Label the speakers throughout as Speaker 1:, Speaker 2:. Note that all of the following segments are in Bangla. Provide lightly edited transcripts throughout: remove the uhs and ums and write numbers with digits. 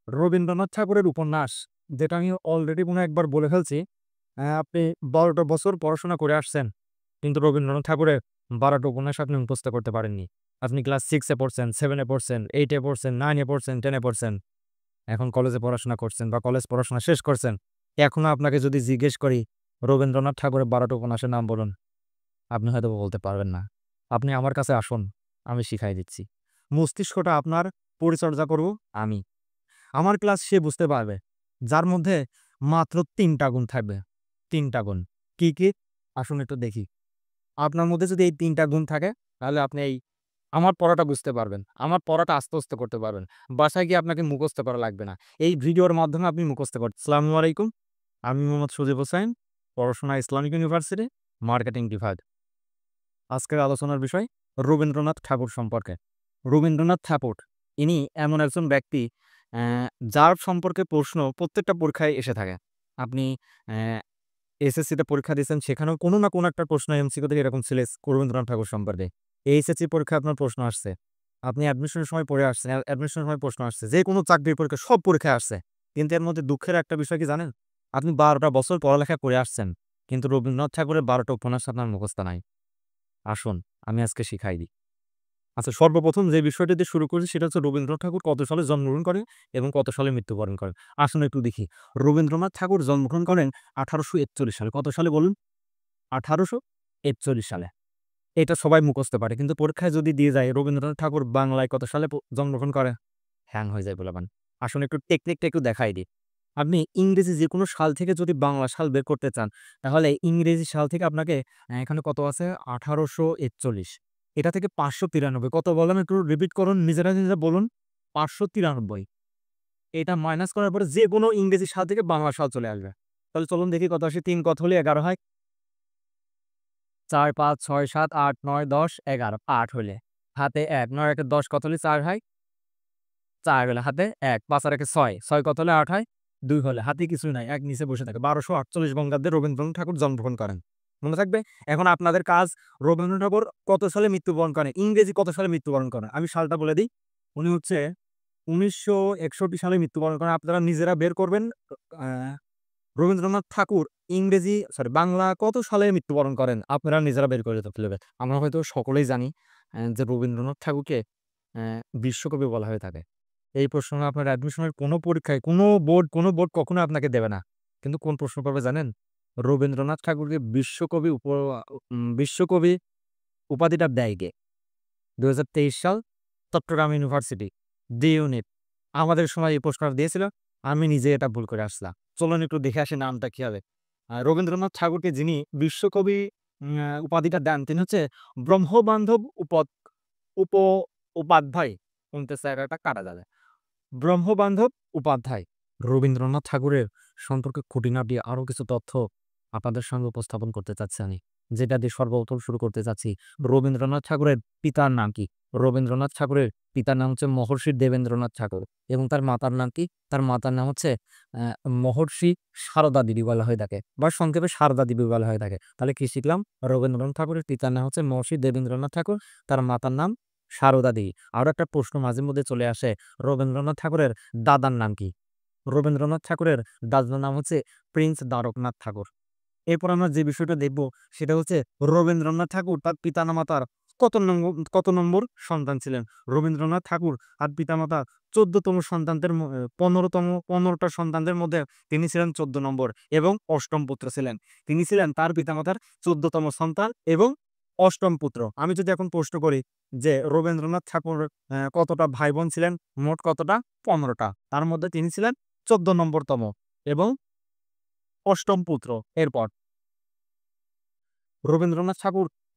Speaker 1: রবীন্দ্রনাথ ঠাকুরের উপন্যাস, যেটা আমি অলরেডি মনে হয় একবার বলে ফেলছি। আপনি ১২টা বছর পড়াশোনা করে আসছেন, কিন্তু রবীন্দ্রনাথ ঠাকুরের ১২টা উপন্যাস আপনি মুখস্থ করতে পারেননি। আপনি ক্লাস 6 এ পড়ছেন, 7 এ পড়ছেন, 8 এ পড়ছেন, 9 এ পড়ছেন, 10 এ পড়ছেন। এখন কলেজে পড়াশোনা করছেন বা কলেজ পড়াশোনা শেষ করছেন। এখনো আপনাকে যদি জিজ্ঞেস করি রবীন্দ্রনাথ ঠাকুরের ১২টা উপন্যাসের নাম বলুন, আপনি হয়তো বলতে পারবেন না। আপনি আমার কাছে আসুন, আমি শিখাই দিচ্ছি। মস্তিষ্কটা আপনার পরিচর্যা করব আমি। আমার ক্লাস সে বুঝতে পারবে, যার মধ্যে মাত্র ৩ টা গুণ থাকবে। ৩ টা গুণ। কি, কি? আসুন একটু দেখি। আপনার মধ্যে যদি এই ৩ টা গুণ থাকে, তাহলে আপনি আমার পড়াটা বুঝতে পারবেন। আমার পড়াটা আস্তে, আস্তে করতে পারবেন। বাসায় গিয়ে আপনাকে মুখস্থ করা লাগবে না। এই ভিডিওর মাধ্যমে আপনি মুখস্থ করতে আসসালামু আলাইকুম। আমি মোহাম্মদ সজীব হোসাইন, পড়াশোনা ইসলামিক ইউনিভার্সিটি, মার্কেটিং বিভাগ। আজকের আলোচনার বিষয় রবীন্দ্রনাথ ঠাকুর সম্পর্কে। রবীন্দ্রনাথ ঠাকুর ইনি এমন একজন ব্যক্তি অ্যা যার সম্পর্কে প্রশ্ন প্রত্যেকটা পরীক্ষায় এসে থাকে। আপনি অ্যা এসএসসিতে পরীক্ষা দিয়েছেন, সেখানেও কোনো না কোনো একটা প্রশ্ন এমসিকিউ থেকে এরকম ছিল রবীন্দ্রনাথ ঠাকুর সম্পর্কে। এইচএসসি পরীক্ষায় আপনার প্রশ্ন আসছে। আপনি অ্যাডমিশনের সময় পড়ে আসছেন, অ্যাডমিশনের সময় প্রশ্ন আসছে। যেকোনো চাকরির পরীক্ষা সব পরীক্ষায় আসছে। কিন্তু এর মধ্যে দুঃখের একটা বিষয় কি জানেন? আপনি ১২ টা বছর পড়ালেখা করে আসছেন। কিন্তু রবীন্দ্রনাথ ঠাকুরের ১২ টা উপন্যাস আপনার মুখস্থ নাই। আসুন, আমি আজকে শিখাই দিই। আচ্ছা, সর্বপ্রথম যে বিষয়টা দিয়ে শুরু করছি সেটা হচ্ছে রবীন্দ্রনাথ ঠাকুর কত সালে জন্মগ্রহণ করেন এবং কত সালে মৃত্যুবরণ করেন। আসুন একটু দেখি। রবীন্দ্রনাথ ঠাকুর জন্মগ্রহণ করেন ১৮৪১ সালে। কত সালে বলুন? ১৮৪১ সালে। এটা সবাই মুখস্থ পারে। কিন্তু পরীক্ষায় যদি দিয়ে যায় রবীন্দ্রনাথ ঠাকুর বাংলায় কত সালে জন্মগ্রহণ করে? হ্যাং হয়ে যায় পোলাপান। আসুন একটু টেকনিকটা একটু দেখাই দিই। আপনি ইংরেজি যেকোনো সাল থেকে যদি বাংলা সাল বের করতে চান, তাহলে ইংরেজি সাল থেকে আপনাকে এখানে কত আছে? ১৮৪১। এটা থেকে ৫৯৩ কত বলেন একটু রিপিট করুন, নিজেরা, নিজেরা বলুন। ৫৯৩। এটা মাইনাস করার পরে যেকোনো ইংরেজি সাল থেকে বাংলা সাল চলে আসবে। তাহলে চলুন দেখি কত আসে। ৩ কত হলে ১১ হয়? ৪, ৫, ৬, ৭, ৮, ৯, ১০, ১১, ৮ হইলে। হাতে ১, ৯ একে ১০ কত হলে ৪ হয়? ৪ হলে হাতে ১, ৫ আর একে ৬, ৬ কত হলে ৮ হয়? ২ হলে। হাতে কিছুই নাই, ১ নিচে বসে থাকে। ১২৪৮ বঙ্গাব্দে রবীন্দ্রনাথ ঠাকুর জন্মগ্রহণ করেন। মনে থাকবে? এখন আপনাদের কাজ রবীন্দ্রনাথ ঠাকুর কত সালে মৃত্যুবরণ করেন, ইংরেজি কত সালে মৃত্যুবরণ করেন? আমি সালটা বলে দেই। উনি হচ্ছে ১৯৬১ সালে মৃত্যুবরণ করেন। আপনারা নিজেরা বের করবেন। আ রবীন্দ্রনাথ ঠাকুর বাংলা কত সালে মৃত্যুবরণ করেন? আপনারা নিজেরা বের করে ফেলবে। আমরা হয়তো সকলেই জানি যে রবীন্দ্রনাথ ঠাকুরকে অ্যা বিশ্বকবি বলা হয়ে থাকে। এই প্রশ্ন আপনার অ্যাডমিশনের কোনো পরীক্ষায় কোনো বোর্ড কখনো আপনাকে দেবে না। কিন্তু কোন প্রশ্ন করবে জানেন? রবীন্দ্রনাথ ঠাকুরকে বিশ্বকবি উপাধিটা দেয় কে? ২০২৩ সাল, চট্টগ্রাম ইউনিভার্সিটি, ডি ইউনিট। আমাদের সময় এই প্রশ্নটা দিয়েছিল। আমি নিজে এটা ভুল করে আসলাম। চলুন একটু দেখে আসি নামটা কি হবে। রবীন্দ্রনাথ ঠাকুরকে যিনি বিশ্বকবি উপাধিটা দেন, তিনি হচ্ছে ব্রহ্মবান্ধব উপ উপাধ্যায়। শুনতে চাইরাটা কাটা যাবে। ব্রহ্মবান্ধব উপাধ্যায়। রবীন্দ্রনাথ ঠাকুরের সম্পর্কে খুঁটিনাটি আরো কিছু তথ্য আপনাদের সঙ্গে উপস্থাপন করতে চাচ্ছি আমি। যেটা দিয়ে সর্বপ্রথম শুরু করতে চাচ্ছি। রবীন্দ্রনাথ ঠাকুরের পিতার নাম কি? রবীন্দ্রনাথ ঠাকুরের পিতার নাম হচ্ছে মহর্ষি দেবেন্দ্রনাথ ঠাকুর এবং তার মাতার নাম কি? তার মাতার নাম হচ্ছে মহর্ষি সারদা দেবী বলা হয়ে থাকে বা সংক্ষেপে সারদা দেবী বলা হয়ে থাকে। তাহলে কি শিখলাম? রবীন্দ্রনাথ ঠাকুরের পিতার নাম হচ্ছে মহর্ষি দেবেন্দ্রনাথ ঠাকুর, তার মাতার নাম সারদা দেবী। আরো একটা প্রশ্ন মাঝে মধ্যে চলে আসে, রবীন্দ্রনাথ ঠাকুরের দাদার নাম কি? রবীন্দ্রনাথ ঠাকুরের দাদার নাম হচ্ছে প্রিন্স দ্বারকনাথ ঠাকুর। এরপর আমরা যে বিষয়টা দেখব সেটা হচ্ছে রবীন্দ্রনাথ ঠাকুর তার পিতামাতার কত নম্বর সন্তান ছিলেন? রবীন্দ্রনাথ ঠাকুর আর পিতামাতা ১৪তম সন্তানদের ১৫টা সন্তানদের মধ্যে তিনি ছিলেন ১৪ নম্বর এবং অষ্টম পুত্র ছিলেন। তিনি ছিলেন তার পিতামাতার ১৪তম সন্তান এবং অষ্টম পুত্র। আমি যদি এখন প্রশ্ন করি যে রবীন্দ্রনাথ ঠাকুর কতটা ভাই বোন ছিলেন? মোট কতটা? ১৫টা। তার মধ্যে তিনি ছিলেন ১৪ নম্বরতম এবং অষ্টম পুত্র। এরপর রবীন্দ্রনাথ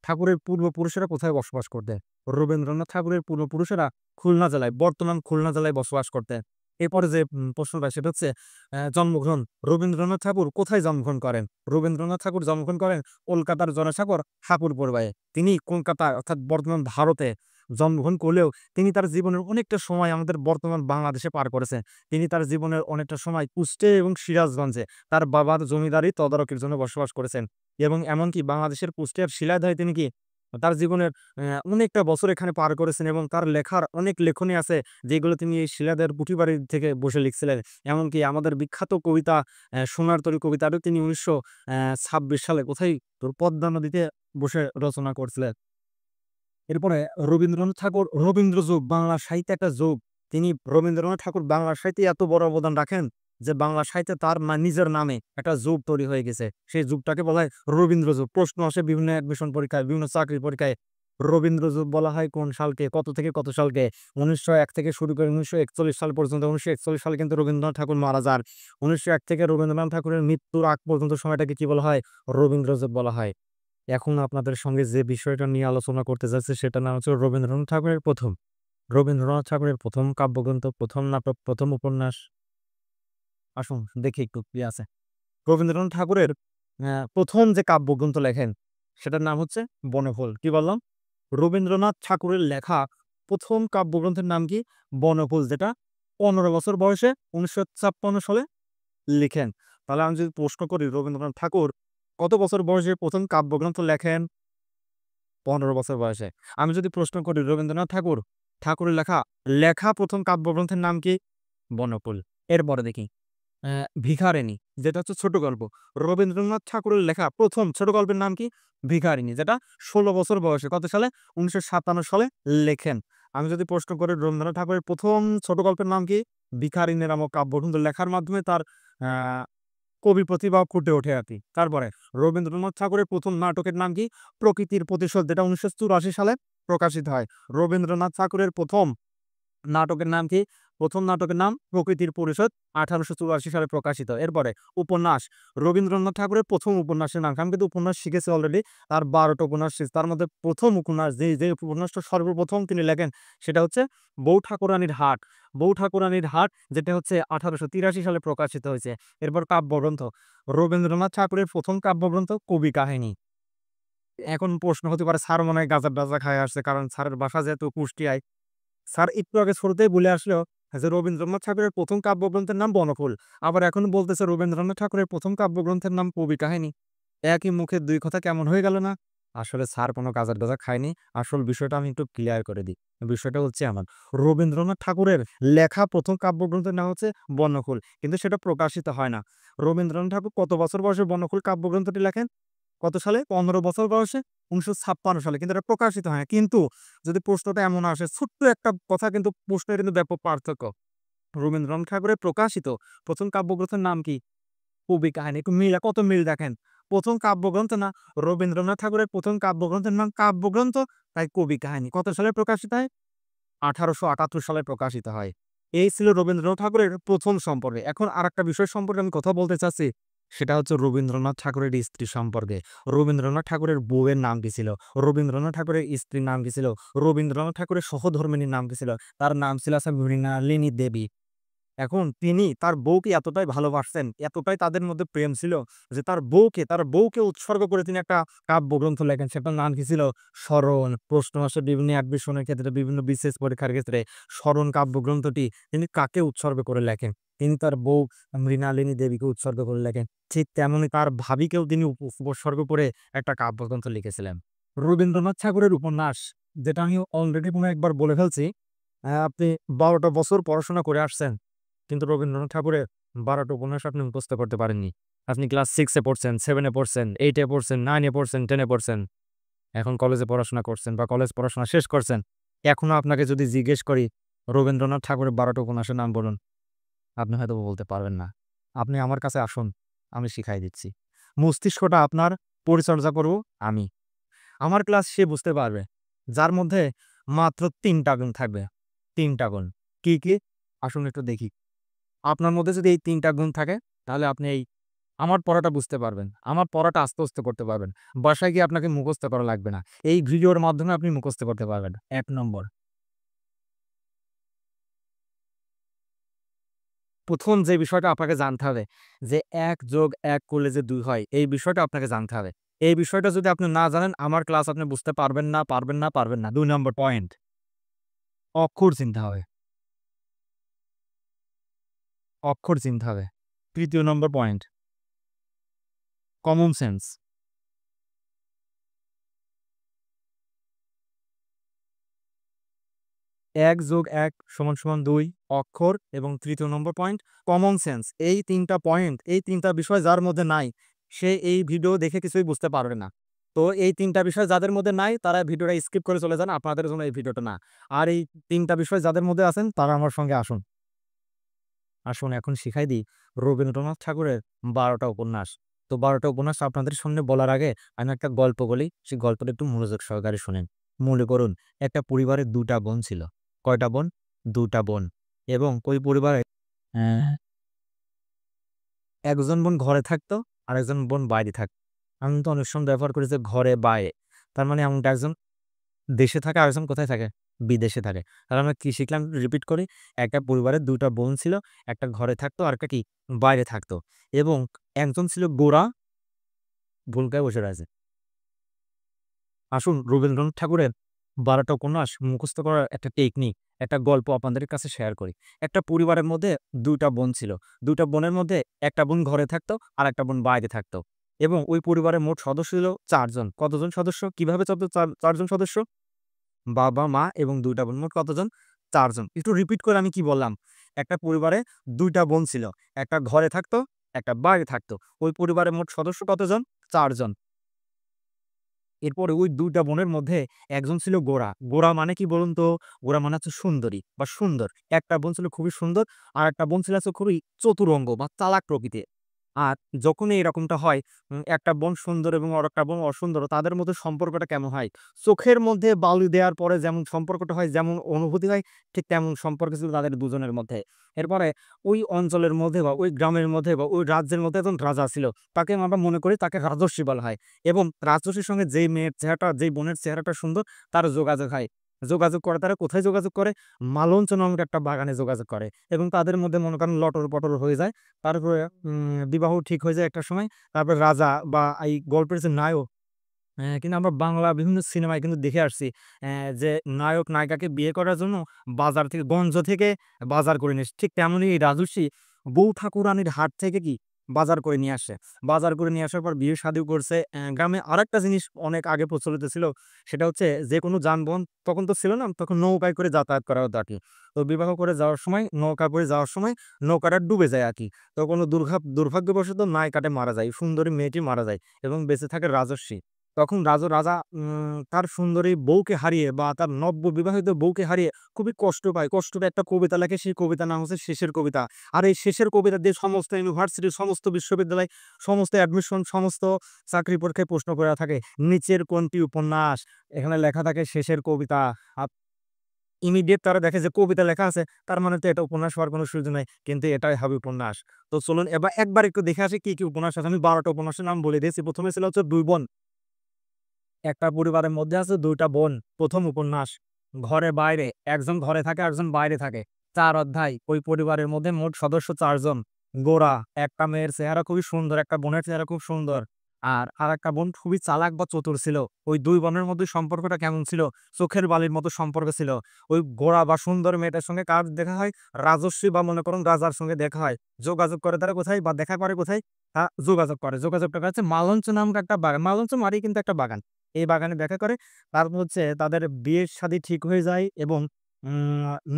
Speaker 1: ঠাকুরের পূর্বপুরুষেরা কোথায় বসবাস করতেন? রবীন্দ্রনাথ ঠাকুরের পূর্বপুরুষেরা খুলনা জেলায়, বর্তমান খুলনা জেলায় বসবাস করতেন। এরপরে যে প্রশ্নটা সেটা হচ্ছে জন্মগ্রহণ। রবীন্দ্রনাথ ঠাকুর কোথায় জন্মগ্রহণ করেন? রবীন্দ্রনাথ ঠাকুর জন্মগ্রহণ করেন কলকাতার জনসাগর ঠাকুরপোরবায়ে। তিনি কলকাতা অর্থাৎ বর্তমান ভারতে জন্মগ্রহণ করলেও তিনি তার জীবনের অনেকটা সময় আমাদের বর্তমান বাংলাদেশে পার করেছেন। তিনি তার জীবনের অনেকটা সময় কুষ্টে এবং সিরাজগঞ্জে তার বাবার জমিদারি তদারকির জন্য বসবাস করেছেন এবং এমনকি বাংলাদেশের কুষ্টিয়ার শিলাইদহে তিনি কি তার জীবনের অনেকটা বছর এখানে পার করেছেন এবং তার লেখার অনেক লেখনী আছে যেগুলো তিনি এই শিলাদের পুঁথিবাড়ি থেকে বসে লিখছিলেন। এমনকি আমাদের বিখ্যাত কবিতা সোনার তরী কবিতাটাও তিনি ১৯২৬ সালে কোথায় তোর পদ্মা নদীতে বসে রচনা করছিলেন। এরপরে রবীন্দ্রনাথ ঠাকুর রবীন্দ্র যুগ বাংলা সাহিত্যে একটা যুগ। তিনি রবীন্দ্রনাথ ঠাকুর বাংলা সাহিত্যে এত বড় অবদান রাখেন যে বাংলা সাহিত্যে তার নিজের নামে একটা যুগ তৈরি হয়ে গেছে। সেই যুগটাকে বলা হয় রবীন্দ্র যুগ। প্রশ্ন আসে বিভিন্ন অ্যাডমিশন পরীক্ষায়, বিভিন্ন চাকরির পরীক্ষায়। রবীন্দ্র যুগ বলা হয় কোন সালকে, কত থেকে কত সালকে? ১৯০১ থেকে শুরু করে ১৯৪১ সাল পর্যন্ত। ১৯৪১ সালে কিন্তু রবীন্দ্রনাথ ঠাকুর মারা যান। ১৯০১ থেকে রবীন্দ্রনাথ ঠাকুরের মৃত্যুর আগ পর্যন্ত সময়টাকে কি বলা হয়? রবীন্দ্র যুগ বলা হয়। এখন আপনাদের সঙ্গে যে বিষয়টা নিয়ে আলোচনা করতে যাচ্ছি সেটার নাম হচ্ছে রবীন্দ্রনাথ ঠাকুরের প্রথম কাব্যগ্রন্থ, প্রথম নাটক, প্রথম উপন্যাস। আসুন দেখি একটু কি আছে। রবীন্দ্রনাথ ঠাকুরের প্রথম যে কাব্যগ্রন্থ লেখেন সেটার নাম হচ্ছে বনফুল। কি বললাম? রবীন্দ্রনাথ ঠাকুরের লেখা প্রথম কাব্যগ্রন্থের নাম কি? বনফুল, যেটা ১৫ বছর বয়সে ১৯৫৬ সালে লিখেন। তাহলে আমি যদি প্রশ্ন করি রবীন্দ্রনাথ ঠাকুর কত বছর বয়সে প্রথম কাব্যগ্রন্থ লেখেন? ১৫ বছর বয়সে। আমি যদি প্রশ্ন করি রবীন্দ্রনাথ ঠাকুরের লেখা প্রথম কাব্যগ্রন্থের নাম কি? বনফুল। এরপরে দেখি ভিখারিণী, যেটা হচ্ছে ছোট গল্প। রবীন্দ্রনাথ ঠাকুরের লেখা প্রথম ছোট গল্পের নাম কি? ভিখারিণী, যেটা ১৬ বছর বয়সে কত সালে? ১৯৫৭ সালে লেখেন। আমি যদি প্রশ্ন করি রবীন্দ্রনাথ ঠাকুরের প্রথম ছোট গল্পের নাম কি? ভিখারিণী নামক কাব্যগ্রন্থ লেখার মাধ্যমে তার আ কবি প্রতিভা ফুটে ওঠে আরকি। তারপরে রবীন্দ্রনাথ ঠাকুরের প্রথম নাটকের নাম কি? প্রকৃতির প্রতিশোধ, যেটা ১৯৮৪ সালে প্রকাশিত হয়। রবীন্দ্রনাথ ঠাকুরের প্রথম নাটকের নাম কি? প্রথম নাটকের নাম প্রকৃতির পরিষদ, ১৮৮৪ সালে প্রকাশিত। এরপরে উপন্যাস। রবীন্দ্রনাথ ঠাকুরের প্রথম উপন্যাসের নাম কি? আমি কিন্তু উপন্যাস শিখেছি অলরেডি। তার ১২ টা উপন্যাস শিখছি। তার মধ্যে প্রথম উপন্যাস যে উপন্যাসটা সর্বপ্রথম তিনি লেখেন সেটা হচ্ছে বউ ঠাকুরানীর হাট। বউ ঠাকুরানীর হাট, যেটা হচ্ছে ১৮৮৩ সালে প্রকাশিত হয়েছে। এরপর কাব্যগ্রন্থ। রবীন্দ্রনাথ ঠাকুরের প্রথম কাব্যগ্রন্থ কবি কাহিনী। এখন প্রশ্ন হতে পারে স্যার মনে হয় গাঁজা-টাজা খায় আসছে, কারণ স্যারের বাসা যেহেতু কুষ্টিয়ায়। স্যার একটু আগে শুরুতেই বলে আসলো যে রবীন্দ্রনাথ ঠাকুরের প্রথম কাব্যগ্রন্থের নাম বনফুল। আবার এখন বলতেছে রবীন্দ্রনাথ ঠাকুরের প্রথম কাব্যগ্রন্থের নাম কবি কাহিনী। একই মুখে দুই কথা কেমন হয়ে গেল না? আসলে স্যার কোনো গাঁজা-টাজা খায়নি। আসল বিষয়টা আমি একটু ক্লিয়ার করে দিই। বিষয়টা হচ্ছে এমন, রবীন্দ্রনাথ ঠাকুরের লেখা প্রথম কাব্যগ্রন্থের নাম হচ্ছে বনফুল। কিন্তু সেটা প্রকাশিত হয় না। রবীন্দ্রনাথ ঠাকুর কত বছর বয়সে বনফুল কাব্যগ্রন্থটি লেখেন? কত সালে? ১৫ বছর বয়সে ১৯৫৬ সালে। কিন্তু এটা প্রকাশিত হয় না। কিন্তু যদি প্রশ্নটা এমন আসে, ছোট্ট একটা কথা কিন্তু প্রশ্নের কিন্তু ব্যাপক পার্থক্য। রবীন্দ্রনাথ ঠাকুরের প্রকাশিত প্রথম কাব্যগ্রন্থের নাম কি? কবি কাহিনী। একটু মিল, কত মিল দেখেন। প্রথম কাব্যগ্রন্থ না, রবীন্দ্রনাথ ঠাকুরের প্রথম কাব্যগ্রন্থের নাম কাব্যগ্রন্থ, তাই কবি কাহিনী। কত সালে প্রকাশিত হয়? ১৮৭৮ সালে প্রকাশিত হয়। এই ছিল রবীন্দ্রনাথ ঠাকুরের প্রথম সম্পর্কে। এখন আরেকটা বিষয় সম্পর্কে আমি কথা বলতে চাচ্ছি। সেটা হচ্ছে রবীন্দ্রনাথ ঠাকুরের স্ত্রী সম্পর্কে। রবীন্দ্রনাথ ঠাকুরের বউয়ের নাম কি ছিল? রবীন্দ্রনাথ ঠাকুরের স্ত্রীর নাম কি ছিল? রবীন্দ্রনাথ ঠাকুরের সহধর্মিণীর নাম কি ছিল? তার নাম ছিল মৃণালিনী দেবী। এখন তিনি তার বউকে এতটাই ভালোবাসতেন, এতটাই তাদের মধ্যে প্রেম ছিল যে তার বউকে উৎসর্গ করে তিনি একটা কাব্যগ্রন্থ লেখেন। সেটার নাম কি ছিল? স্মরণ। প্রশ্ন আসে বিভিন্ন অ্যাডমিশনের ক্ষেত্রে, বিভিন্ন বিশেষ পরীক্ষার ক্ষেত্রে। স্মরণ কাব্যগ্রন্থটি তিনি কাকে উৎসর্গ করে লেখেন? তিনি তার বউ মৃণালিনী দেবীকে উৎসর্গ করে লেখেন। ঠিক তেমনি তার ভাবিকেও তিনি উৎসর্গ করে একটা কাব্যগ্রন্থ লিখেছিলেন। রবীন্দ্রনাথ ঠাকুরের উপন্যাস, যেটা আমি অলরেডি কোনো একবার বলে ফেলছি। আপনি ১২ টা বছর পড়াশোনা করে আসছেন। কিন্তু রবীন্দ্রনাথ ঠাকুরের ১২ টা উপন্যাস আপনি মুখস্থ করতে পারেননি। আপনি ক্লাস 6 এ পড়ছেন, 7 এ পড়ছেন, 8 এ পড়ছেন, 9 এ পড়ছেন, 10 এ পড়ছেন। এখন কলেজে পড়াশোনা করছেন বা কলেজ পড়াশোনা শেষ করছেন। এখনো আপনাকে যদি জিজ্ঞেস করি রবীন্দ্রনাথ ঠাকুরের ১২ টা উপন্যাসের নাম বলুন, আপনি হয়তো বলতে পারবেন না। আপনি আমার কাছে আসুন, আমি শিখাই দিচ্ছি। মস্তিষ্কটা আপনার পরিচর্যা করব আমি। আমার ক্লাস সে বুঝতে পারবে, যার মধ্যে মাত্র ৩ টা গুণ থাকবে। ৩ টা গুণ। কি, কি? আসুন একটু দেখি। আপনার মধ্যে যদি এই ৩ টা গুণ থাকে, তাহলে আপনি আমার পড়াটা বুঝতে পারবেন। আমার পড়াটা আস্তে, আস্তে করতে পারবেন। বাসায় গিয়ে আপনাকে মুখস্থ করা লাগবে না। এই ভিডিওর মাধ্যমে আপনি মুখস্থ করতে পারবেন। ১ নম্বর। ১ম যে বিষয়টা আপনাকে জানতে হবে যে ১+১ করলে যে ২ হয়, এই বিষয়টা আপনাকে জানতে হবে। এই বিষয়টা যদি আপনি না জানেন, আমার ক্লাস আপনি বুঝতে পারবেন না, পারবেন না, পারবেন না। ২ নম্বর পয়েন্ট, অক্ষর চিনতে হবে। অক্ষর চিনতে হবে। ৩য় নম্বর পয়েন্ট, কমন সেন্স। 1+1 = 2 অক্ষর এবং তৃতীয় নম্বর পয়েন্ট কমন সেন্স। এই 3টা পয়েন্ট, এই 3টা বিষয় যার মধ্যে নাই সে এই ভিডিও দেখে কিছুই বুঝতে পারবে না। তো এই 3টা বিষয় যাদের মধ্যে নাই তারা ভিডিওটা স্কিপ করে চলে যান, আপনাদের জন্য এই ভিডিওটা না। আর এই 3টা বিষয় যাদের মধ্যে আছেন তারা আমার সঙ্গে আসুন। আসুন এখন শিখাই দিই রবীন্দ্রনাথ ঠাকুরের 12টা উপন্যাস। তো 12টা উপন্যাস আপনাদের সামনে বলার আগে আমি একটা গল্প বলি, সেই গল্পটা একটু মনোযোগ সহকারে শোনেন। মনে করুন একটা পরিবারে 2টা বোন ছিল। কয়টা বোন? 2টা বোন। এবং ওই পরিবারে অ্যা একজন বোন ঘরে থাকতো, আরেকজন বোন বাইরে থাকতো। আমি তো অনেক সময় ব্যবহার করি যে ঘরে বাইরে। তার মানে এমনটা একজন দেশে থাকে, আরেকজন কোথায় থাকে? বিদেশে থাকে। তাহলে আমরা কি শিখলাম? রিপিট করি। একটা পরিবারে 2টা বোন ছিল। একটা ঘরে থাকতো, আরেকটা কি? বাইরে থাকতো। এবং একজন ছিল গোঁড়া, ভুলকায় বসে রয়েছে। আসুন রবীন্দ্রনাথ ঠাকুরের 12টা উপন্যাস মুখস্থ করার একটা টেকনিক, একটা গল্প আপনাদের কাছে শেয়ার করি। একটা পরিবারের মধ্যে 2টা বোন ছিল। 2টা বোনের মধ্যে একটা বোন ঘরে থাকতো, আরেকটা বোন বাইরে থাকতো। এবং ওই পরিবারের মোট সদস্য ছিল 4 জন। কতজন সদস্য? কিভাবে 4 জন সদস্য? বাবা, মা এবং 2টা বোন। মোট কতজন? 4 জন। একটু রিপিট করে আমি কি বললাম? একটা পরিবারে 2টা বোন ছিল। একটা ঘরে থাকতো, একটা বাইরে থাকতো। ওই পরিবারের মোট সদস্য কতজন? 4 জন। এরপরে ওই ২টা বোনের মধ্যে একজন ছিল গোঁড়া। গোঁড়া মানে কি বলুন তো? গোঁড়া মানে হচ্ছে সুন্দরী বা সুন্দর। একটা বোন ছিল খুবই সুন্দর, আরেকটা বোন ছিল হচ্ছে খুবই চতুরঙ্গ বা চালাক প্রকৃতির। আর যখনই এরকমটা হয়, একটা বোন সুন্দর এবং আরেকটা বোন অসুন্দর, তাদের মধ্যে সম্পর্কটা কেমন হয়? চোখের মধ্যে বালি দেওয়ার পরে যেমন সম্পর্কটা হয়, যেমন অনুভূতি হয়, ঠিক তেমন সম্পর্ক ছিল তাদের দুজনের মধ্যে। এরপরে ওই অঞ্চলের মধ্যে বা ওই গ্রামের মধ্যে বা ওই রাজ্যের মধ্যে একজন রাজা ছিল। তাকে আমরা মনে করি তাকে রাজর্ষি বলা হয়। এবং রাজর্ষির সঙ্গে যেই মেয়ের চেহারাটা, যেই বোনের চেহারাটা সুন্দর, তার যোগাযোগ হয়। যোগাযোগ করে তারা কোথায় যোগাযোগ করে? মালঞ্চ নামক একটা বাগানে যোগাযোগ করে এবং তাদের মধ্যে মনে করেন লটর-পটর হয়ে যায়। তারপরে বিবাহ ঠিক হয়ে যায় একটা সময়। তারপরে রাজা বা এই গল্পের যে নায়ক, কিন্তু আমরা বাংলা বিভিন্ন সিনেমায় কিন্তু দেখে আসছি যে নায়ক নায়িকাকে বিয়ে করার জন্য বাজার থেকে, গঞ্জ থেকে বাজার করে নিয়ে আসে। ঠিক তেমনই এই রাজস্বী বউ ঠাকুরানীর হাট থেকে কি বাজার করে নিয়ে আসে। বাজার করে নিয়ে আসার পর বিয়ে শাদিও করছে। গ্রামে আরেকটা জিনিস অনেক আগে প্রচলিত ছিল। সেটা হচ্ছে যেকোনো যানবাহন তখন তো ছিল না, তখন নৌকায় করে যাতায়াত করা হতো আরকি। তো বিবাহ করে যাওয়ার সময় নৌকা করে যাওয়ার সময় নৌকাটা ডুবে যায় আরকি। তো কোনো দুর্ভাগ্যবশত নায়িকাটা মারা যায়। সুন্দরী মেয়েটি মারা যায় এবং বেঁচে থাকে রাজস্বী। তখন রাজা তার সুন্দরী বউকে হারিয়ে বা তার নব্যবিবাহিত বউকে হারিয়ে খুবই কষ্ট পায়। কষ্ট পেয়ে একটা কবিতা লেখে, সেই কবিতার নাম হচ্ছে শেষের কবিতা। আর এই শেষের কবিতা দিয়ে সমস্ত ইউনিভার্সিটি, সমস্ত বিশ্ববিদ্যালয়, সমস্ত অ্যাডমিশন, সমস্ত চাকরি পরীক্ষায় প্রশ্ন করে থাকে। নিচের কোনটি উপন্যাস? এখানে লেখা থাকে শেষের কবিতা। আপ ইমিডিয়েট তারা দেখে যে কবিতা লেখা আছে, তার মানে তো এটা উপন্যাস হওয়ার কোনো সুযোগ নাই। কিন্তু এটাই হবে উপন্যাস। তো চলুন এবার একবার একটু দেখে আসি কি উপন্যাস আছে। আমি ১২ টা উপন্যাসের নাম বলে দিয়েছি। ১ম এ ছিল হচ্ছে ২ বোন। একটা পরিবারের মধ্যে আছে ২টা বোন। ১ম উপন্যাস। ঘরে বাইরে, একজন ঘরে থাকে, আরেকজন বাইরে থাকে। ৪ অধ্যায়। ওই পরিবারের মধ্যে মোট সদস্য ৪ জন। গোঁড়া, একটা মেয়ের চেহারা খুবই সুন্দর, একটা বোনের চেহারা খুব সুন্দর। আর আরেকটা বোন খুবই চালাক বা চতুর ছিল। ওই ২ বোনের মধ্যে সম্পর্কটা কেমন ছিল? চোখের বালির মতো সম্পর্ক ছিল। ওই গোঁড়া বা সুন্দর মেয়েটার সঙ্গে কার দেখা হয়? রাজস্বী বা মনে করুন রাজার সঙ্গে দেখা হয়। যোগাযোগ করে তারা কোথায় বা দেখা করে কোথায়? যোগাযোগ করে। যোগাযোগটা হচ্ছে মালঞ্চ নামক একটা বাগান। মালঞ্চ মানেই কিন্তু একটা বাগান। এই বাগানে দেখা করে। তারপর হচ্ছে তাদের বিয়ের শাদী ঠিক হয়ে যায় এবং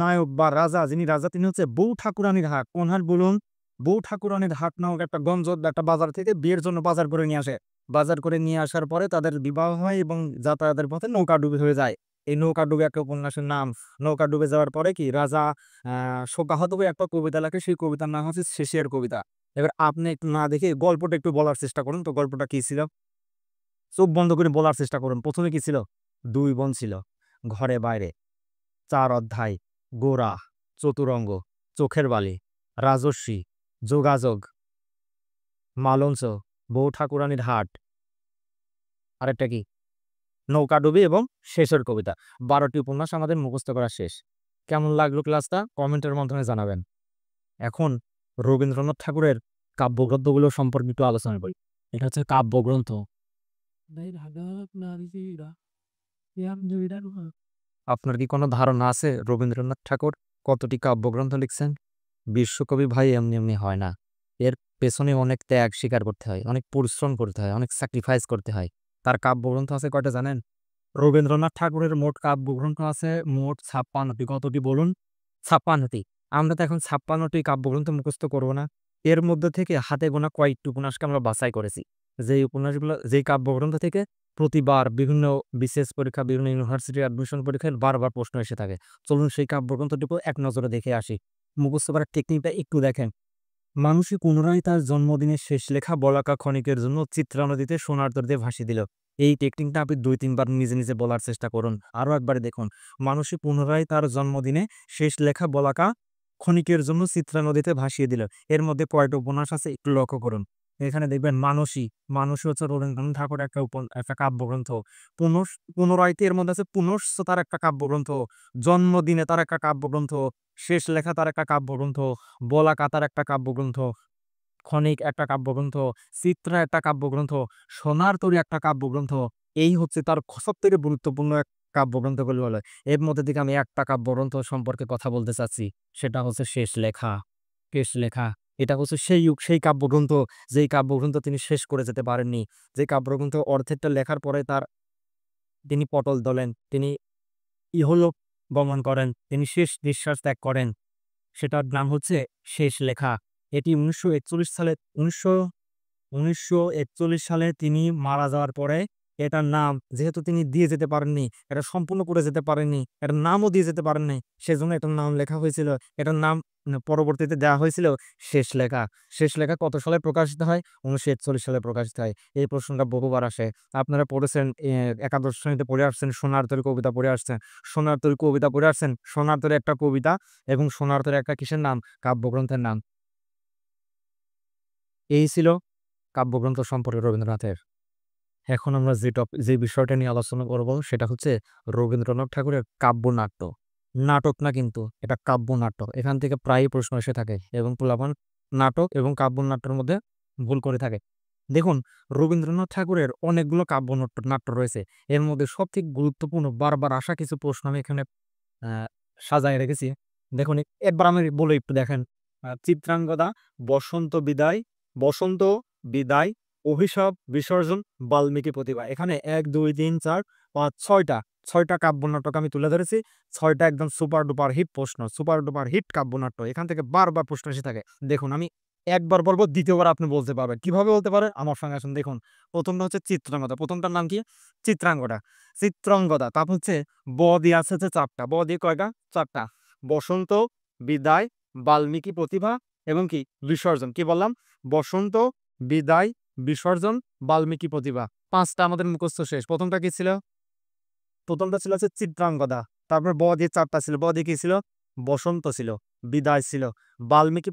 Speaker 1: নায়ক বা রাজা, যিনি রাজা তিনি হচ্ছে বউ ঠাকুরানীর হাট। কোন হাট বলুন? বউ ঠাকুরানীর হাট নামক একটা গঞ্জ, একটা বাজার থেকে বিয়ের জন্য বাজার করে নিয়ে আসে। বাজার করে নিয়ে আসার পরে তাদের বিবাহ হয় এবং যাতায়াতের পথে নৌকাডুবি হয়ে যায়। এই নৌকাডুবি একটা উপন্যাসের নাম। নৌকা ডুবে যাওয়ার পরে কি রাজা শোকাহত হয়ে একটা কবিতা লেখে। সেই কবিতার নাম হচ্ছে শেষের কবিতা। এবার আপনি একটু না দেখে গল্পটা একটু বলার চেষ্টা করুন তো গল্পটা কি ছিল? চোখ বন্ধ করে বলার চেষ্টা করুন। ১ম এ কি ছিল? ২ বোন ছিল। ঘরে বাইরে। ৪ অধ্যায়। গোঁড়া, চতুরঙ্গ, চোখের বালি, রাজস্বী, যোগাযোগ, মালঞ্চ, বউ ঠাকুরানীর হাট। আরেকটা কি? নৌকাডুবি এবং শেষের কবিতা। ১২ টি উপন্যাস আমাদের মুখস্থ করা শেষ। কেমন লাগলো ক্লাসটা? কমেন্টের মাধ্যমে জানাবেন। এখন রবীন্দ্রনাথ ঠাকুরের কাব্যগ্রন্থগুলো সম্পর্কে একটু আলোচনা করি। এটা হচ্ছে কাব্যগ্রন্থ। আপনার কি কোনো ধারণা আছে রবীন্দ্রনাথ ঠাকুর কতটি কাব্যগ্রন্থ লিখছেন? বিশ্বকবি ভাই এমনি, এমনি হয় না। এর পেছনে অনেক ত্যাগ স্বীকার করতে হয়, অনেক পরিশ্রম করতে হয়, অনেক স্যাক্রিফাইস করতে হয়। তার কাব্যগ্রন্থ আছে কয়টা জানেন? রবীন্দ্রনাথ ঠাকুরের মোট কাব্যগ্রন্থ আছে মোট ৫৬টি। কতটি বলুন? ৫৬টি। আমরা তো এখন ৫৬টি কাব্যগ্রন্থ মুখস্থ করব না। এর মধ্যে থেকে হাতে গোনা কয়েকটি উপন্যাসকে আমরা বাছাই করেছি। যেই উপন্যাসগুলো যেই কাব্যগ্রন্থ থেকে প্রতিবার বিভিন্ন বিসিএস পরীক্ষা, বিভিন্ন ইউনিভার্সিটি অ্যাডমিশন পরীক্ষায় বারবার প্রশ্ন এসে থাকে। চলুন সেই কাব্যগ্রন্থটুকু এক নজরে দেখে আসি। মুখস্থ করার টেকনিকটা একটু দেখেন। মানুষই পুনরায় তার জন্মদিনের শেষ লেখা বলাকা ক্ষণিকের জন্য চিত্রা নদীতে সোনার তর দিয়ে ভাসিয়ে দিল। এই টেকনিকটা আপনি ২-৩ বার নিজে নিজে বলার চেষ্টা করুন। আরো একবার দেখুন। মানুষই পুনরায় তার জন্মদিনে শেষ লেখা বলাকা ক্ষণিকের জন্য চিত্রা নদীতে ভাসিয়ে দিল। এর মধ্যে কয়টা উপন্যাস আছে একটু লক্ষ্য করুন। এখানে দেখবেন মানসী। মানসী হচ্ছে রবীন্দ্রনাথ ঠাকুরের একটা কাব্যগ্রন্থ। পুনরায়তে এর মধ্যে আছে পুনশ্চ তার একটা কাব্যগ্রন্থ, জন্মদিনে তার একটা কাব্যগ্রন্থ, শেষ লেখা তার একটা কাব্যগ্রন্থ, বলাকা তার একটা কাব্যগ্রন্থ, ক্ষণিক একটা কাব্যগ্রন্থ, চিত্রা একটা কাব্যগ্রন্থ, সোনার তরী একটা কাব্যগ্রন্থ। এই হচ্ছে তার সবথেকে গুরুত্বপূর্ণ এক কাব্যগ্রন্থগুলো হলো। এর মধ্যে থেকে আমি একটা কাব্যগ্রন্থ সম্পর্কে কথা বলতে চাচ্ছি। সেটা হচ্ছে শেষ লেখা। শেষ লেখা। এটা হচ্ছে সেই কাব্যগ্রন্থ যেই কাব্যগ্রন্থ তিনি শেষ করে যেতে পারেননি। যে কাব্যগ্রন্থ অর্ধেকটা লেখার পরে তিনি পটল তোলেন, তিনি ইহলোক গমন করেন, তিনি শেষ নিঃশ্বাস ত্যাগ করেন। সেটার নাম হচ্ছে শেষ লেখা। এটি ১৯৪১ সালে ১৯৪১ সালে তিনি মারা যাওয়ার পরে এটার নাম যেহেতু তিনি দিয়ে যেতে পারেননি, এটা সম্পূর্ণ করে যেতে পারেননি, এটার নামও দিয়ে যেতে পারেননি, সেজন্য এটার নাম লেখা হয়েছিল। এটার নাম পরবর্তীতে দেওয়া হয়েছিল শেষ লেখা। শেষ লেখা কত সালে প্রকাশিত হয়? ১৯৪১ সালে প্রকাশিত হয়। এই প্রশ্নটা বহুবার আসে। আপনারা পড়েছেন, একাদশ শ্রেণীতে পড়ে আসছেন, সোনার তরী কবিতা পড়ে আসছেন। সোনার তরী কবিতা পড়ে আসছেন। সোনার তরী একটা কবিতা এবং সোনার তরী একটা কিসের নাম? কাব্যগ্রন্থের নাম। এই ছিল কাব্যগ্রন্থ সম্পর্কে রবীন্দ্রনাথের। এখন আমরা যে বিষয়টা নিয়ে আলোচনা করব সেটা হচ্ছে রবীন্দ্রনাথ ঠাকুরের কাব্যনাট্য। নাটক না কিন্তু, এটা কাব্যনাট্য। এখান থেকে প্রায়ই প্রশ্ন এসে থাকে এবং পোলাপান নাটক এবং কাব্যনাট্যের মধ্যে ভুল করে থাকে। দেখুন, রবীন্দ্রনাথ ঠাকুরের অনেকগুলো নাট্য রয়েছে। এর মধ্যে সবথেকে গুরুত্বপূর্ণ বারবার আসা কিছু প্রশ্ন আমি এখানে আ সাজায় রেখেছি। দেখুন, একবার আমি বলে একটু দেখেন। চিত্রাঙ্গদা, বসন্ত বিদায়, বসন্ত বিদায়, অভিশাপ, বিসর্জন, বাল্মীকি প্রতিভা। এখানে ১, ২, ৩, ৪, ৫, ৬টা ৬টা কাব্যনাটক আমি তুলে ধরেছি। ৬টা একদম সুপার ডুপার হিট প্রশ্ন, সুপার ডুপার হিট কাব্যনাট্য। এখান থেকে বারবার প্রশ্ন এসে থাকে। দেখুন, আমি একবার বলব, দ্বিতীয়বার আপনি বলতে পারবেন। কিভাবে বলতে পারেন? আমার সঙ্গে আসুন। দেখুন, ১ম টা হচ্ছে চিত্রাঙ্গদা। ১ম টার নাম কি? চিত্রাঙ্গদা। চিত্রাঙ্গদা। তারপর হচ্ছে দিয়ে আছে হচ্ছে ৪ টা। দিয়ে কয়টা? ৪ টা। বসন্ত, বিদায়, বাল্মীকি প্রতিভা এবং কি? বিসর্জন। কি বললাম? বসন্ত, বিদায়, বিসর্জন, বাল্মীকি প্রতিভা। ৫ টা আমাদের মুখস্থ শেষ। ১ম টা কি ছিল? ১ম টা ছিল হচ্ছে চিত্রাঙ্গদা। তারপর দিয়ে ৪ টা ছিল। দিয়ে কি ছিল? বসন্ত ছিল, বিদায় ছিল, বাল্মীকি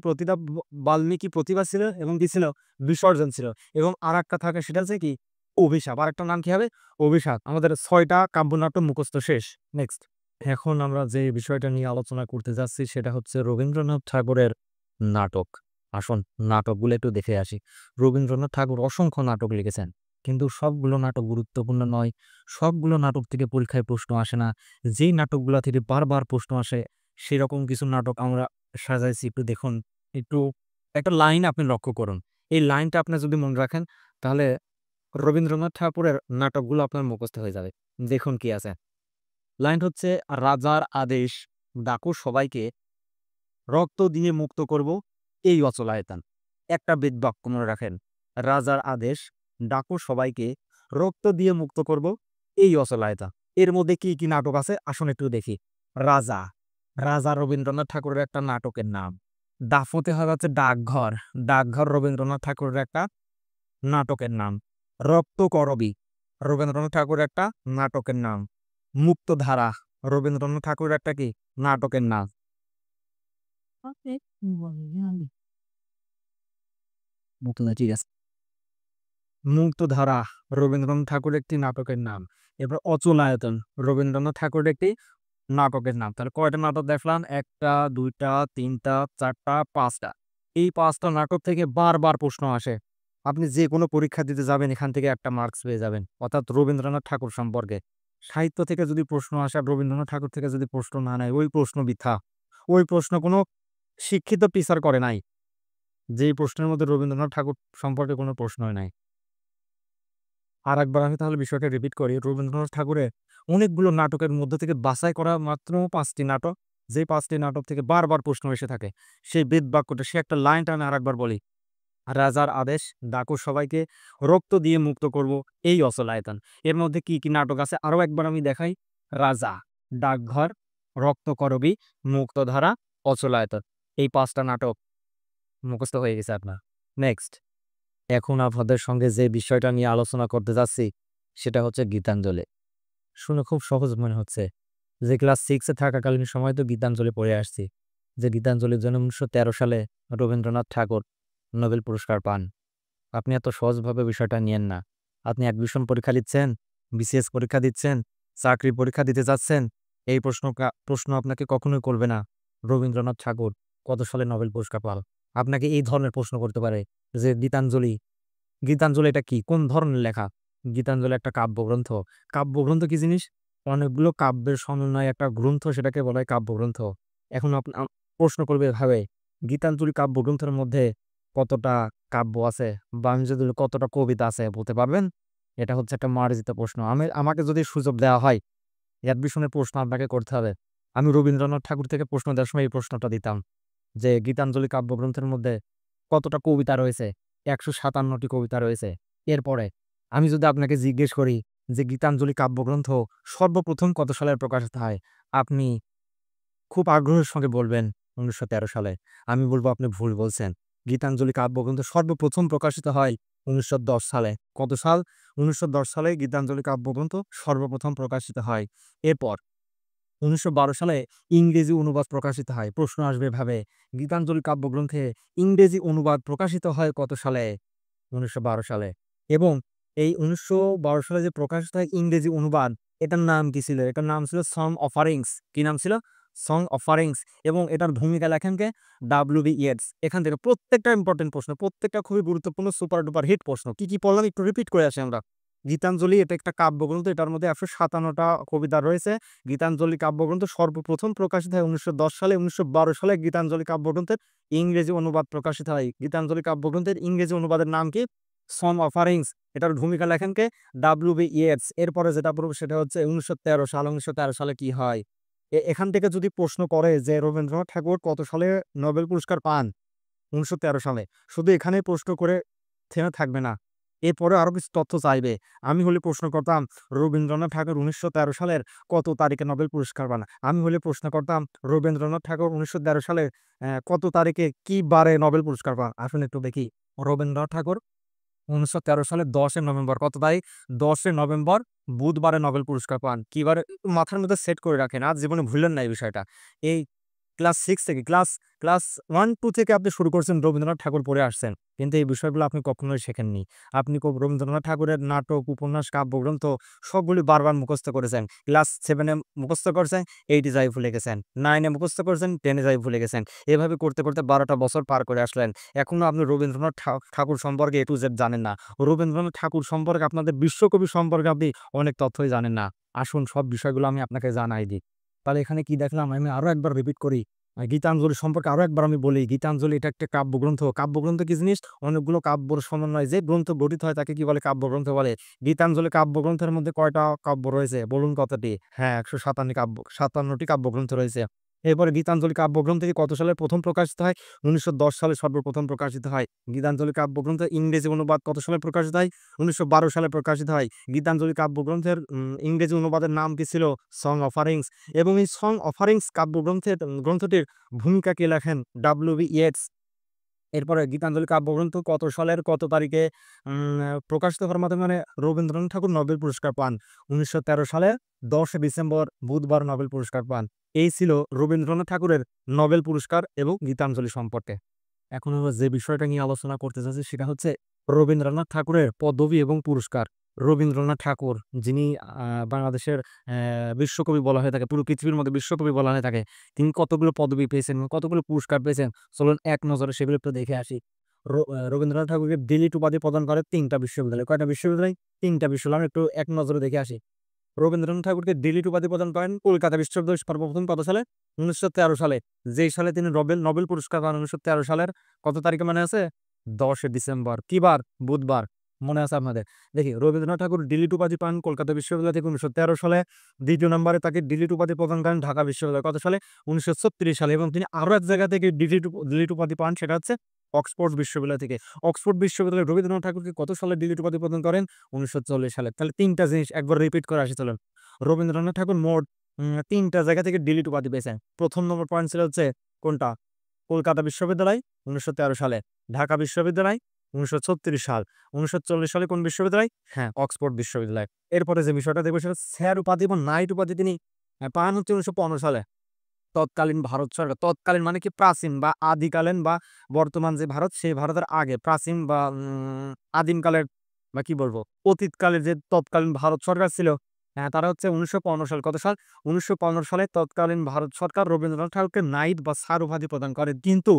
Speaker 1: প্রতিভা ছিল এবং কি ছিল? বিসর্জন ছিল। এবং আরেকটা থাকে, সেটা হচ্ছে কি? অভিশাপ। আরেকটার নাম কি হবে? অভিশাপ। আমাদের ৬ টা কাব্যনাট্য মুখস্থ শেষ। নেক্সট। এখন আমরা যে বিষয়টা নিয়ে আলোচনা করতে যাচ্ছি সেটা হচ্ছে রবীন্দ্রনাথ ঠাকুরের নাটক। আসুন, নাটকগুলো একটু দেখে আসি। রবীন্দ্রনাথ ঠাকুর অসংখ্য নাটক লিখেছেন। কিন্তু সবগুলো নাটক গুরুত্বপূর্ণ নয়। সবগুলো নাটক থেকে পরীক্ষায় প্রশ্ন আসে না। যেই নাটকগুলা থেকে বারবার প্রশ্ন আসে সেরকম কিছু নাটক আমরা সাজাইছি। একটু দেখুন। একটু একটা লাইন আপনি লক্ষ্য করুন। এই লাইনটা আপনি যদি মনে রাখেন তাহলে রবীন্দ্রনাথ ঠাকুরের নাটকগুলো আপনার মুখস্থ হয়ে যাবে। দেখুন কি আছে। লাইন হচ্ছে, রাজার আদেশ, ডাকো সবাইকে, রক্ত দিয়ে মুক্ত করব এই অচলায়তান। একটা বাক্য মনে রাখেন। রাজার আদেশ, ডাকো সবাইকে, রক্ত দিয়ে মুক্ত করব এই অচলায়তা। এর মধ্যে কি কি নাটক আছে আসুন একটু দেখি। রাজা। রাজা রবীন্দ্রনাথ ঠাকুরের একটা নাটকের নাম। দাফতে হচ্ছে ডাকঘর। ডাকঘর রবীন্দ্রনাথ ঠাকুরের একটা নাটকের নাম। রক্তকরবী রবীন্দ্রনাথ ঠাকুরের একটা নাটকের নাম। মুক্তধারা রবীন্দ্রনাথ ঠাকুরের একটা কি? নাটকের নাম। ঠিক আছে। মুক্তধারা রবীন্দ্রনাথ ঠাকুরের একটি নাটকের নাম। এরপর অচলায়তন রবীন্দ্রনাথ ঠাকুরের একটি নাটকের নাম। তাহলে কয়টা নাটক দেখলাম? ১ টা, ২ টা, ৩ টা, ৪ টা, ৫ টা। এই ৫ টা নাটক থেকে বারবার প্রশ্ন আসে। আপনি যে কোনো পরীক্ষা দিতে যাবেন এখান থেকে একটা মার্কস পেয়ে যাবেন। অর্থাৎ রবীন্দ্রনাথ ঠাকুর সম্পর্কে। সাহিত্য থেকে যদি প্রশ্ন আসে আর রবীন্দ্রনাথ ঠাকুর থেকে যদি প্রশ্ন না নেয়, ওই প্রশ্ন বৃথা। ওই প্রশ্ন কোনো শিক্ষিত টিচার করে নাই। যেই প্রশ্নের মধ্যে রবীন্দ্রনাথ ঠাকুর সম্পর্কে কোনো প্রশ্নই নাই। আরেকবার আমি তাহলে বিষয়টা রিপিট করি। রবীন্দ্রনাথ ঠাকুরের অনেকগুলো নাটকের মধ্য থেকে বাছাই করা মাত্র ৫ টি নাটক। যেই ৫ টি নাটক থেকে বারবার প্রশ্ন এসে থাকে। সেই বেদবাক্যটা, সে একটা লাইনটা আমি আরেকবার বলি। রাজার আদেশ, ডাকো সবাইকে, রক্ত দিয়ে মুক্ত করব এই অচলায়তন। এর মধ্যে কি, কি নাটক আছে আরো একবার আমি দেখাই। রাজা, ডাকঘর, রক্তকরবী, মুক্তধারা, অচলায়তন। এই ৫ টা নাটক মুখস্থ হয়ে গেছে আপনার। নেক্সট, এখন আপনাদের সঙ্গে যে বিষয়টা নিয়ে আলোচনা করতে যাচ্ছি সেটা হচ্ছে গীতাঞ্জলি। শুনে খুব সহজ মনে হচ্ছে যে ক্লাস 6 এ থাকাকালীন সময় তো গীতাঞ্জলি পড়ে আসছি। যে গীতাঞ্জলির জন্য ১৯১৩ সালে রবীন্দ্রনাথ ঠাকুর নোবেল পুরস্কার পান। আপনি এত সহজভাবে বিষয়টা নিয়েন না। আপনি অ্যাডমিশন পরীক্ষা দিচ্ছেন, বিসিএস পরীক্ষা দিচ্ছেন, চাকরির পরীক্ষা দিতে যাচ্ছেন। এই প্রশ্ন আপনাকে কখনোই করবে না রবীন্দ্রনাথ ঠাকুর কত সালে নোবেল পুরস্কার পান। আপনাকে এই ধরনের প্রশ্ন করতে পারে যে গীতাঞ্জলি, গীতাঞ্জলি এটা কি? কোন ধরনের লেখা? গীতাঞ্জলি একটা কাব্যগ্রন্থ। কাব্যগ্রন্থ কি জিনিস? অনেকগুলো কাব্যের সমন্বয়ে একটা গ্রন্থ, সেটাকে বলা হয় কাব্যগ্রন্থ। এখন প্রশ্ন করবে এভাবে, গীতাঞ্জলি কাব্যগ্রন্থের মধ্যে কতটা কাব্য আছে বা আমি যদি বলি কতটা কবিতা আছে বলতে পারবেন? এটা হচ্ছে একটা মার্জিত প্রশ্ন। আমাকে যদি সুযোগ দেওয়া হয় অ্যাডমিশনের প্রশ্ন আপনাকে করতে হবে, আমি রবীন্দ্রনাথ ঠাকুর থেকে প্রশ্ন দেওয়ার সময় এই প্রশ্নটা দিতাম যে গীতাঞ্জলি কাব্যগ্রন্থের মধ্যে কতটা কবিতা রয়েছে? ১৫৭টি কবিতা রয়েছে। এরপরে আমি যদি আপনাকে জিজ্ঞেস করি যে গীতাঞ্জলি কাব্যগ্রন্থ সর্বপ্রথম কত সালে প্রকাশিত হয়? আপনি খুব আগ্রহের সঙ্গে বলবেন ১৯১৩ সালে। আমি বলব আপনি ভুল বলছেন। গীতাঞ্জলি কাব্যগ্রন্থ সর্বপ্রথম প্রকাশিত হয় ১৯১০ সালে। কত সাল? ১৯১০ সালে গীতাঞ্জলি কাব্যগ্রন্থ সর্বপ্রথম প্রকাশিত হয়। এরপর ১৯১২ সালে ইংরেজি অনুবাদ প্রকাশিত হয়। প্রশ্ন আসবে এভাবে, গীতাঞ্জলি কাব্যগ্রন্থে ইংরেজি অনুবাদ প্রকাশিত হয় কত সালে? ১৯১২ সালে। এবং এই ১৯১২ সালে যে প্রকাশিত হয় ইংরেজি অনুবাদ, এটার নাম কি ছিল? এটার নাম ছিল সং অফারিংস। কি নাম ছিল? Song offerings. এবং এটার ভূমিকা লেখেন কে? ডব্লিউ.বি. ইয়েটস। এখান থেকে প্রত্যেকটা ইম্পোর্টেন্ট প্রশ্ন, প্রত্যেকটা খুবই গুরুত্বপূর্ণ সুপার ডুপার হিট প্রশ্ন। কি, কি পড়লাম একটু রিপিট করে আসি আমরা। গীতাঞ্জলি এটা একটা কাব্যগ্রন্থ। এটার মধ্যে ১৫৭টা কবিতা রয়েছে। গীতাঞ্জলি কাব্যগ্রন্থ সর্বপ্রথম প্রকাশিত হয় ১৯১০ সালে। ১৯১২ সালে গীতাঞ্জলি কাব্যগ্রন্থের ইংরেজি অনুবাদ প্রকাশিত হয়। গীতাঞ্জলি কাব্যগ্রন্থের ইংরেজি অনুবাদের নাম কি? Song offerings. এটার ভূমিকা লেখেন কে? ডব্লিউ.বি. ইয়েটস। এরপরে যেটা পড়ব সেটা হচ্ছে ১৯১৩ সাল। ১৯১৩ সালে কি হয়? এখান থেকে যদি প্রশ্ন করে যে রবীন্দ্রনাথ ঠাকুর কত সালে নোবেল পুরস্কার পান? ১৯১৩ সালে। শুধু এখানেই প্রশ্ন করে থেমে থাকবে না। এরপরেও আরো কিছু তথ্য চাইবে। আমি হলে প্রশ্ন করতাম রবীন্দ্রনাথ ঠাকুর ১৯১৩ সালের কত তারিখে নোবেল পুরস্কার পান? আমি হলে প্রশ্ন করতাম রবীন্দ্রনাথ ঠাকুর ১৯১৩ সালের কত তারিখে কি বারে নোবেল পুরস্কার পান? আসুন একটু দেখি। রবীন্দ্রনাথ ঠাকুর ১৯১৩ সালের ১০ নভেম্বর, কত তারিখ? ১০ নভেম্বর বুধবারে নোবেল পুরস্কার পান। কি বারে? একটু মাথার মধ্যে সেট করে রাখেন। আর জীবনে ভুললেন না এই বিষয়টা। এই ক্লাস 6 থেকে ক্লাস 1-2 থেকে আপনি শুরু করছেন রবীন্দ্রনাথ ঠাকুর পড়ে আসছেন। কিন্তু এই বিষয়গুলো আপনি কখনোই শেখেননি। আপনি রবীন্দ্রনাথ ঠাকুরের নাটক, উপন্যাস, কাব্যগ্রন্থ সবগুলি বারবার মুখস্থ করেছেন। ক্লাস 7 এ মুখস্থ করছেন, 8 এ যাই ভুলে গেছেন। 9 এ মুখস্থ করছেন, 10 এ যাই ভুলে গেছেন। এভাবে করতে, করতে ১২ টা বছর পার করে আসলেন। এখনো আপনি রবীন্দ্রনাথ ঠাকুর সম্পর্কে A to Z জানেন না। রবীন্দ্রনাথ ঠাকুর সম্পর্কে, আপনাদের বিশ্বকবি সম্পর্কে আপনি অনেক তথ্যই জানেন না। আসুন সব বিষয়গুলো আমি আপনাকে জানাই দিই। তাহলে এখানে কি দেখলাম? আমি আরো একবার রিপিট করি। গীতাঞ্জলি সম্পর্কে আরো একবার আমি বলি। গীতাঞ্জলি এটা একটা কাব্যগ্রন্থ। কাব্যগ্রন্থ কি জিনিস? অনেকগুলো কাব্যর সমন্বয়ে যে গ্রন্থ গঠিত হয় তাকে কি বলে? কাব্যগ্রন্থ বলে। গীতাঞ্জলি কাব্যগ্রন্থের মধ্যে কয়টা কাব্য রয়েছে বলুন কতটি? হ্যাঁ, ১৫৭টি কাব্যগ্রন্থ রয়েছে। এরপরে গীতাঞ্জলি কাব্যগ্রন্থটি কত সালে প্রথম প্রকাশিত হয়? ১৯১০ সালে সর্বপ্রথম প্রকাশিত হয়। গীতাঞ্জলি কাব্যগ্রন্থের ইংরেজি অনুবাদ কত সালে প্রকাশিত হয়? ১৯১২ সালে প্রকাশিত হয়। গীতাঞ্জলি কাব্যগ্রন্থের ইংরেজি অনুবাদের নাম কি ছিল? Song offerings. এবং এই সং অফারিংস গ্রন্থটির ভূমিকা কে লেখেন? ডব্লিউ.বি. ইয়েটস। এরপরে গীতাঞ্জলি কাব্যগ্রন্থ কত সালের কত তারিখে প্রকাশিত হওয়ার মাধ্যমে মানে রবীন্দ্রনাথ ঠাকুর নোবেল পুরস্কার পান? ১৯১৩ সালের ১০ ডিসেম্বর বুধবার নোবেল পুরস্কার পান। এই ছিল রবীন্দ্রনাথ ঠাকুরের নোবেল পুরস্কার এবং গীতাঞ্জলি সম্পর্কে। এখন আমরা যে বিষয়টা নিয়ে আলোচনা করতে চাচ্ছি সেটা হচ্ছে রবীন্দ্রনাথ ঠাকুরের পদবী এবং পুরস্কার। রবীন্দ্রনাথ ঠাকুর যিনি বাংলাদেশের বিশ্বকবি বলা হয়ে থাকে, পুরো পৃথিবীর মধ্যে বিশ্বকবি বলা হয়ে থাকে। তিনি কতগুলো পদবী পেয়েছেন এবং কতগুলো পুরস্কার পেয়েছেন, চলুন এক নজরে সেগুলো একটু দেখে আসি। রবীন্দ্রনাথ ঠাকুরকে ডিলিট উপাধি প্রদান করে ৩ টা বিশ্ববিদ্যালয়। কয়টা বিশ্ববিদ্যালয়? ৩ টা বিশ্ববিদ্যালয়। আমরা একটু এক নজরে দেখে আসি। রবীন্দ্রনাথ ঠাকুরকে ডিলিট উপাধি প্রদান করেন কলকাতা বিশ্ববিদ্যালয় সর্বপ্রথম কত সালে? ১৯১৩ সালে। যেই সালে তিনি নোবেল পুরস্কার পান ১৯১৩ সালের কত তারিখে মনে আছে? ১০ ডিসেম্বর। কি বার? বুধবার। মনে আছে আপনাদের? দেখি রবীন্দ্রনাথ ঠাকুর ডিলিট উপাধি পান কলকাতা বিশ্ববিদ্যালয় থেকে ১৯১৩ সালে। ২য় নম্বরে তাকে ডিলিট উপাধি প্রদান করেন ঢাকা বিশ্ববিদ্যালয় কত সালে? ১৯৩৬ সালে এবং তিনি আরো এক জায়গা থেকে ডিলিট উপাধি পান সেটা হচ্ছে অক্সফোর্ড বিশ্ববিদ্যালয় থেকে। অক্সফোর্ড বিশ্ববিদ্যালয়ে রবীন্দ্রনাথ ঠাকুরকে কত সালে ডিলিট উপাধি প্রদান করেন? ১৯৪০ সালে। তাহলে ৩ টা জিনিস একবার রিপিট করে আসি চলেন। রবীন্দ্রনাথ ঠাকুর মোট ৩ টা জায়গা থেকে ডিলিট উপাধি পেয়েছেন। ১ম নম্বর পয়েন্ট ছিল হচ্ছে কোনটা? কলকাতা বিশ্ববিদ্যালয় ১৯১৩ সালে, ঢাকা বিশ্ববিদ্যালয় ১৯৩৬ সাল, ১৯৪০ সালে কোন বিশ্ববিদ্যালয়? হ্যাঁ, অক্সফোর্ড বিশ্ববিদ্যালয়। এরপরে যে বিষয়টা দেখব সেটা স্যার উপাধি এবং নাইট উপাধি তিনি পান হচ্ছে ১৯১৫ সালে। তৎকালীন ভারত সরকার, তৎকালীন মানে কি প্রাচীন বা আদিকালীন বা বর্তমান যে ভারত সেই ভারতের আগে প্রাচীন বা আদিমকালের বা কি বলবো অতীতকালের যে তৎকালীন ভারত সরকার ছিল, তারা হচ্ছে ১৯১৫ সাল কত সাল? ১৯১৫ সালে তৎকালীন ভারত সরকার রবীন্দ্রনাথ ঠাকুরকে নাইট বা স্যার উপাধি প্রদান করে। কিন্তু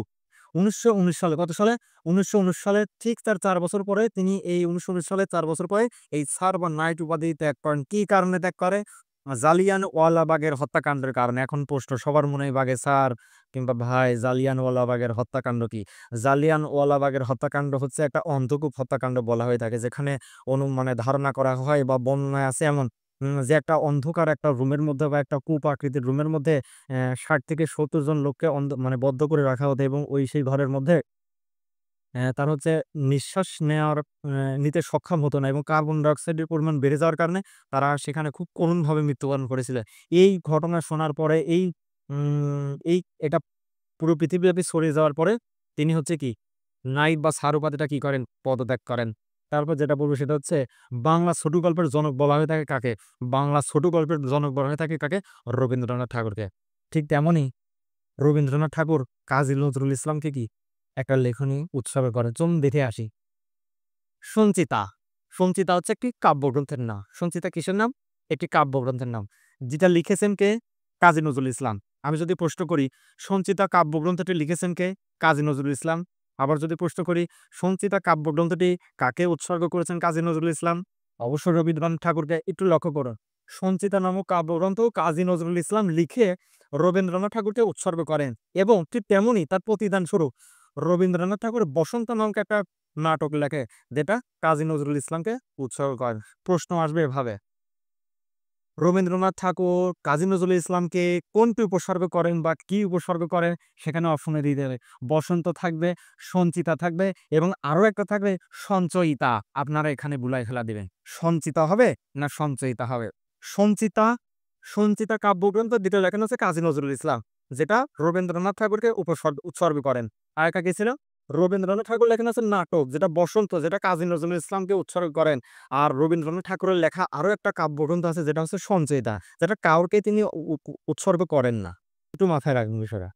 Speaker 1: ১৯১৯ সালে কত সালে? ১৯১৯ সালে ঠিক তার ৪ বছর পরে তিনি এই ১৯১৯ সালে ৪ বছর পরে এই স্যার বা নাইট উপাধি ত্যাগ করেন। কি কারণে ত্যাগ করে? জালিয়ানওয়ালাবাগের হত্যাকাণ্ডের কারণে। এখন প্রশ্ন সবার মনে বাগে স্যার কিংবা ভাই জালিয়ানওয়ালাবাগের হত্যাকাণ্ড কি? জালিয়ানওয়ালাবাগের হত্যাকাণ্ড হচ্ছে একটা অন্ধকূপ হত্যাকাণ্ড বলা হয়ে থাকে। যেখানে মানে ধারণা করা হয় বা বর্ণনায় আছে এমন যে একটা অন্ধকার একটা রুমের মধ্যে বা একটা কূপ আকৃতির রুমের মধ্যে ৬০ থেকে ৭০ জন লোককে মানে বদ্ধ করে রাখা হতো এবং সেই ঘরের মধ্যে তার হচ্ছে নিঃশ্বাস নিতে সক্ষম হতো না এবং কার্বন ডাই অক্সাইডের পরিমাণ বেড়ে যাওয়ার কারণে তারা সেখানে খুব করুণভাবে মৃত্যুবরণ করেছিল। এই ঘটনা শোনার পরে এটা পুরো পৃথিবীব্যাপী ছড়িয়ে যাওয়ার পরে তিনি হচ্ছে কি নাইট বা স্যার উপাধিটা কি করেন? পদত্যাগ করেন। তারপর যেটা বলব সেটা হচ্ছে বাংলা ছোট গল্পের জনক বলা হয়ে থাকে কাকে? বাংলা ছোট গল্পের জনক বলা হয়ে থাকে কাকে? রবীন্দ্রনাথ ঠাকুরকে। ঠিক তেমনই রবীন্দ্রনাথ ঠাকুর কাজী নজরুল ইসলামকে কি একটা লেখনী উৎসর্গ করেন। চলুন দেখে আসি। সঞ্চিতা। সঞ্চিতা হচ্ছে একটি কাব্যগ্রন্থের নাম। সঞ্চিতা কিসের নাম? একটি কাব্যগ্রন্থের নাম। যেটা লিখেছেন কে? কাজী নজরুল ইসলাম। আমি যদি প্রশ্ন করি সঞ্চিতা কাব্যগ্রন্থটি লিখেছেন কে? কাজী নজরুল ইসলাম। আবার যদি প্রশ্ন করি সঞ্চিতা কাব্যগ্রন্থটি কাকে উৎসর্গ করেছেন কাজী নজরুল ইসলাম? অবশ্যই রবীন্দ্রনাথ ঠাকুরকে। একটু লক্ষ্য করুন। সঞ্চিতা নামক কাব্যগ্রন্থ কাজী নজরুল ইসলাম লিখে রবীন্দ্রনাথ ঠাকুরকে উৎসর্গ করেন এবং ঠিক তেমনই তার প্রতিদান স্বরূপ রবীন্দ্রনাথ ঠাকুর বসন্ত নামক একটা নাটক লেখে যেটা কাজী নজরুল ইসলামকে উৎসর্গ করেন। প্রশ্ন আসবে এভাবে, রবীন্দ্রনাথ ঠাকুর কাজী নজরুল ইসলামকে কোনটি উপসর্গ করেন বা কি উপসর্গ করেন? সেখানে অপশনে দিয়ে দেবে। বসন্ত থাকবে, সঞ্চিতা থাকবে এবং আরো একটা থাকবে সঞ্চয়িতা। আপনারা এখানে বুলাই ফেলা দিবেন। সঞ্চিতা হবে না সঞ্চয়িতা হবে? সঞ্চিতা, সঞ্চিতা কাব্যগ্রন্থ যেটা লেখেন হচ্ছে কাজী নজরুল ইসলাম, যেটা রবীন্দ্রনাথ ঠাকুরকে উৎসর্গ করেন। আরেকটা কি ছিল? রবীন্দ্রনাথ ঠাকুর লেখেন আছে নাটক যেটা বসন্ত, যেটা কাজী নজরুল ইসলামকে উৎসর্গ করেন। আর রবীন্দ্রনাথ ঠাকুরের লেখা আরো একটা কাব্যগ্রন্থ আছে যেটা হচ্ছে সঞ্চয়িতা, যেটা কাউকে তিনি উৎসর্গ করেন না। একটু মাথায় রাখবেন বিষয়টা।